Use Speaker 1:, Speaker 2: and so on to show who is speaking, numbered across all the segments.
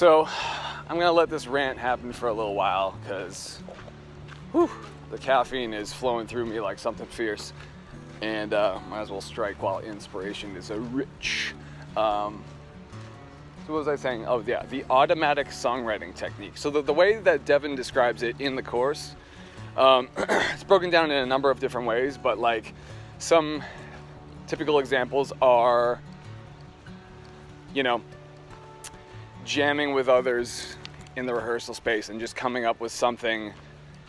Speaker 1: So I'm gonna let this rant happen for a little while because the caffeine is flowing through me like something fierce, and might as well strike while inspiration is rich. So what was I saying? Oh yeah, the automatic songwriting technique. So the way that Devin describes it in the course, it's broken down in a number of different ways, but like some typical examples are, you know, jamming with others in the rehearsal space and just coming up with something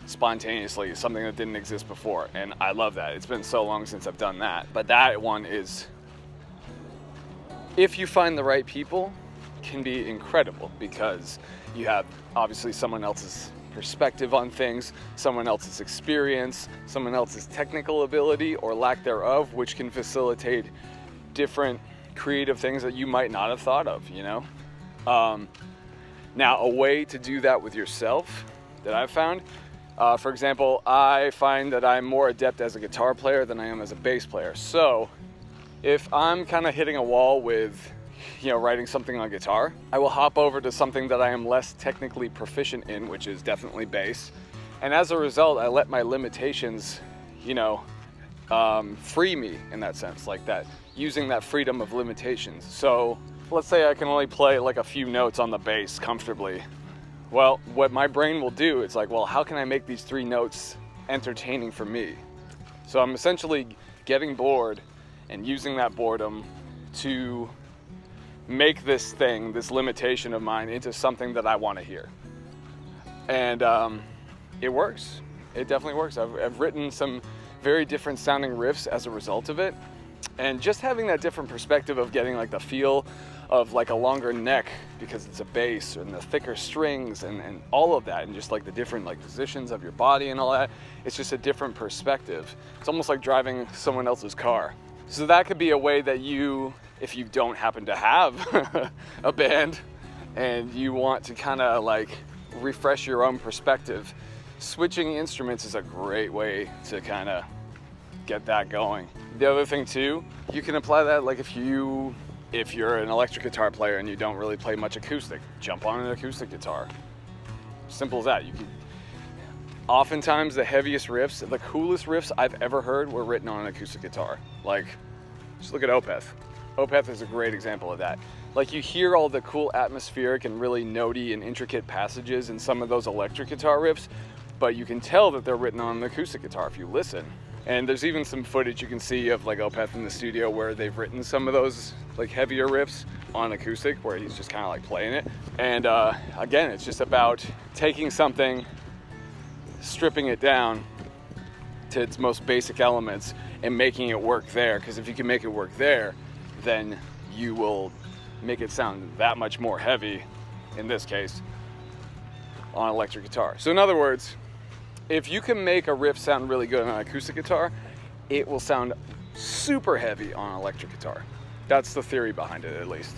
Speaker 1: spontaneously, something that didn't exist before. And I love that. It's been so long since I've done that. But that one is, if you find the right people, can be incredible because you have obviously someone else's perspective on things, someone else's experience, someone else's technical ability or lack thereof, which can facilitate different creative things that you might not have thought of, you know? Now, a way to do that with yourself that I've found, for example, I find that I'm more adept as a guitar player than I am as a bass player. So if I'm kind of hitting a wall with, you know, writing something on guitar, I will hop over to something that I am less technically proficient in, which is definitely bass. And as a result, I let my limitations, you know, free me in that sense, like that, using that freedom of limitations. So let's say I can only play like a few notes on the bass comfortably. Well, what my brain will do, it's like, well, how can I make these 3 notes entertaining for me? So I'm essentially getting bored and using that boredom to make this thing, this limitation of mine, into something that I want to hear. And it works. It definitely works. I've written some very different sounding riffs as a result of it. And just having that different perspective of getting like the feel of like a longer neck because it's a bass, and the thicker strings and all of that, and just like the different like positions of your body and all that, it's just a different perspective. It's almost like driving someone else's car. So that could be a way that you, if you don't happen to have a band and you want to kind of like refresh your own perspective, switching instruments is a great way to kind of get that going. The other thing too, you can apply that like if you're an electric guitar player and you don't really play much acoustic, jump on an acoustic guitar. Simple as that. You can, oftentimes the heaviest riffs, the coolest riffs I've ever heard were written on an acoustic guitar. Like, just look at Opeth. Opeth is a great example of that. Like, you hear all the cool atmospheric and really notey and intricate passages in some of those electric guitar riffs, but you can tell that they're written on an acoustic guitar if you listen. And there's even some footage you can see of like Opeth in the studio where they've written some of those like heavier riffs on acoustic, where he's just kind of like playing it. And again, it's just about taking something, stripping it down to its most basic elements and making it work there. Because if you can make it work there, then you will make it sound that much more heavy, in this case, on electric guitar. So in other words, if you can make a riff sound really good on an acoustic guitar, it will sound super heavy on an electric guitar. That's the theory behind it, at least.